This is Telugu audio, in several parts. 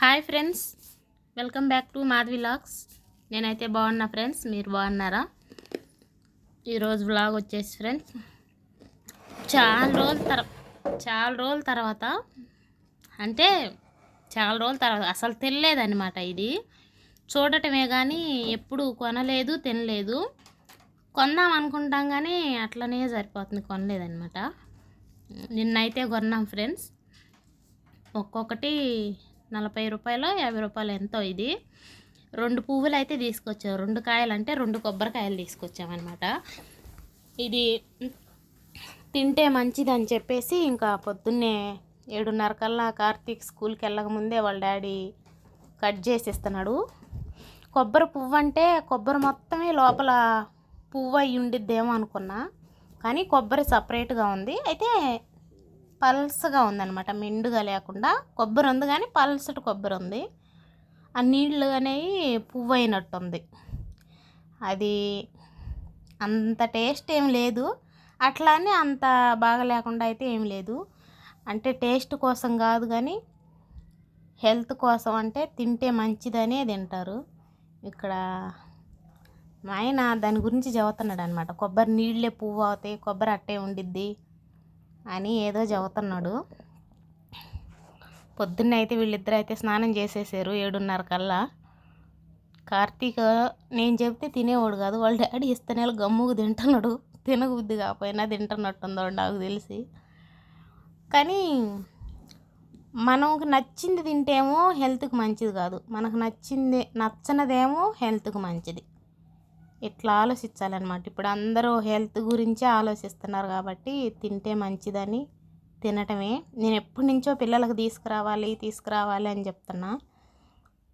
Hi friends, welcome back to Madhavi vlogs. నేనైతే బాగున్నా ఫ్రెండ్స్, మీరు బాగున్నారా? ఈరోజు వ్లాగ్ వచ్చేసి ఫ్రెండ్స్, చాలా రోజుల తర్వాత అంటే చాలా రోజుల తర్వాత అసలు తెలియలేదన్నమాట. ఇది చూడటమే కానీ ఎప్పుడు కొనలేదు, తినలేదు. కొందాం అనుకుంటాం కానీ అట్లనే సరిపోతుంది, కొనలేదన్నమాట. నిన్నైతే కొన్నాం ఫ్రెండ్స్. ఒక్కొక్కటి 40 రూపాయలు 50 రూపాయలు ఎంతో. ఇది 2 పువ్వులు అయితే తీసుకొచ్చాం, 2 కాయలు అంటే 2 కొబ్బరికాయలు తీసుకొచ్చామన్నమాట. ఇది తింటే మంచిదని చెప్పేసి ఇంకా పొద్దున్నే 7:30 కల్లా కార్తీక్ స్కూల్కి వెళ్ళకముందే వాళ్ళ డాడీ కట్ చేసి ఇస్తున్నాడు. కొబ్బరి పువ్వు అంటే కొబ్బరి మొత్తమే లోపల పువ్వు అయి ఉండిద్దేమో అనుకున్నా, కానీ కొబ్బరి సపరేట్గా ఉంది. అయితే పల్సగా ఉందన్నమాట, మెండుగా లేకుండా. కొబ్బరి ఉంది కానీ పల్సటి కొబ్బరి ఉంది. ఆ నీళ్ళు అనేవి పువ్వు అయినట్టుంది. అది అంత టేస్ట్ ఏం లేదు, అట్లానే అంత బాగా లేకుండా అయితే ఏం లేదు. అంటే టేస్ట్ కోసం కాదు కానీ హెల్త్ కోసం, అంటే తింటే మంచిదనే తింటారు. ఇక్కడ మా ఆయన దాని గురించి చెబుతున్నాడు అనమాట. కొబ్బరి నీళ్ళే పువ్వు అవుతాయి, కొబ్బరి అట్టే ఉండిద్ది అని ఏదో చెబుతున్నాడు. పొద్దున్నే అయితే వీళ్ళిద్దరు అయితే స్నానం చేసేసారు 7:30 కల్లా. కార్తీక్ నేను చెప్తే తినేవాడు కాదు, వాళ్ళ డాడీ ఇస్తేనే గమ్ముకు తింటున్నాడు. తినబుద్ధి కాకపోయినా తింటున్నట్టుందో నాకు తెలిసి. కానీ మనకు నచ్చింది తింటేమో హెల్త్కి మంచిది కాదు, మనకు నచ్చనిదేమో హెల్త్కి మంచిది. ఇట్లా ఆలోచించాలన్నమాట. ఇప్పుడు అందరూ హెల్త్ గురించే ఆలోచిస్తున్నారు కాబట్టి తింటే మంచిదని తినటమే. నేను ఎప్పటి నుంచో పిల్లలకు తీసుకురావాలి అని చెప్తున్నా,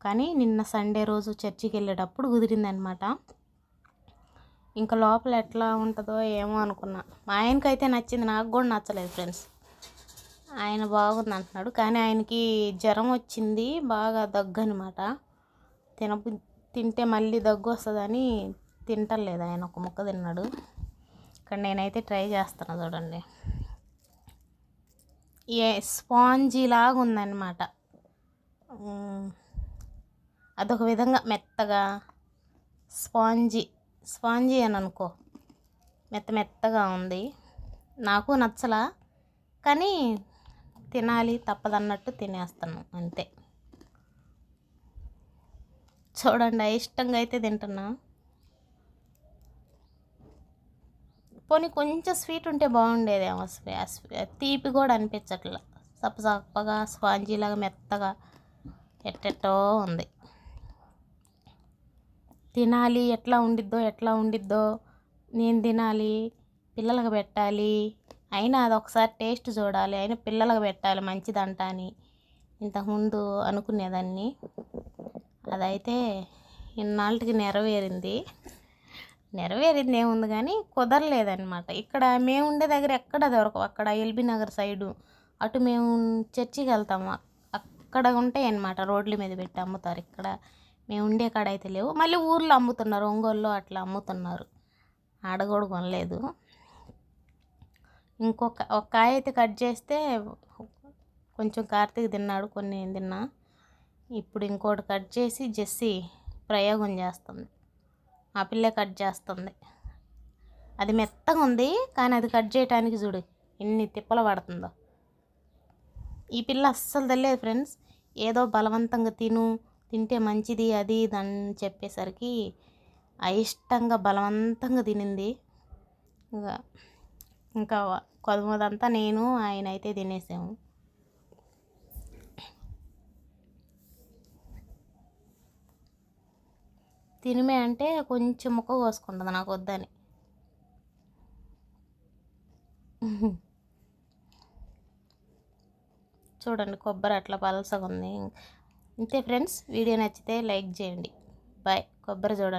కానీ నిన్న సండే రోజు చర్చికి వెళ్ళేటప్పుడు కుదిరిందనమాట. ఇంకా లోపల ఎట్లా ఉంటుందో ఏమో అనుకున్నా. మా ఆయనకైతే నచ్చింది, నాకు కూడా నచ్చలేదు ఫ్రెండ్స్. ఆయన బాగుంది అంటున్నాడు, కానీ ఆయనకి జ్వరం వచ్చింది, బాగా దగ్గు అనమాట. తింటే మళ్ళీ దగ్గు వస్తుందని తింటలేదు ఆయన. ఒక ముక్క తిన్నాడు. ఇక్కడ నేనైతే ట్రై చేస్తున్నా, చూడండి. స్పాంజీ లాగా ఉందన్నమాట. అదొక విధంగా మెత్తగా స్పాంజీ అని అనుకో, మెత్తగా ఉంది. నాకు నచ్చలా, కానీ తినాలి తప్పదన్నట్టు తినేస్తాను అంతే. చూడండి, ఇష్టంగా అయితే తింటున్నా. పోనీ కొంచెం స్వీట్ ఉంటే బాగుండేదేమో. తీపి కూడా అనిపించట్లా, సప్పగా స్పాంజీలాగా మెత్తగా ఎట్టెట్టో ఉంది. తినాలి, ఎట్లా ఉండిద్దో నేను తినాలి, పిల్లలకు పెట్టాలి. అయినా అది ఒకసారి టేస్ట్ చూడాలి, అయినా పిల్లలకు పెట్టాలి మంచిదంట అని ఇంతకుముందు అనుకునేదాన్ని. అదైతే ఇన్నాళ్ళకి నెరవేరింది ఏముంది కానీ కుదరలేదన్నమాట. ఇక్కడ మేము ఉండే దగ్గర ఎక్కడ దొరకవు. అక్కడ ఎల్బీ నగర్ సైడు అటు మేము చర్చికి వెళ్తాము, అక్కడ ఉంటాయి అన్నమాట. రోడ్ల మీద పెట్టి అమ్ముతారు. ఇక్కడ మేము ఉండే కాడ అయితే లేవు. మళ్ళీ ఊర్లో అమ్ముతున్నారు, ఒంగోలులో అట్లా అమ్ముతున్నారు. ఆడ కూడా కొనలేదు. ఒక కాయ అయితే కట్ చేస్తే కొంచెం కార్తీక్ తిన్నాడు, కొన్ని నేను తిన్నా. ఇప్పుడు ఇంకోటి కట్ చేసి జెస్సీ ప్రయోగం చేస్తుంది. ఆ పిల్లే కట్ చేస్తుంది. అది మెత్తగా ఉంది, కానీ అది కట్ చేయడానికి చూడు ఎన్ని తిప్పలు పడుతుందో. ఈ పిల్ల అస్సలు తెలియదు ఫ్రెండ్స్. ఏదో బలవంతంగా తింటే మంచిది అది ఇది అని చెప్పేసరికి అయిష్టంగా బలవంతంగా తినింది. ఇంకా కొదమదంతా నేను ఆయన అయితే తినేసాము. తినిమే అంటే కొంచెం ముక్క కోసుకుంటుంది, నాకు వద్దని. చూడండి, కొబ్బరి అట్లా పలసగా ఉంది. అంతే ఫ్రెండ్స్, వీడియో నచ్చితే లైక్ చేయండి. బాయ్. కొబ్బరి చూడండి.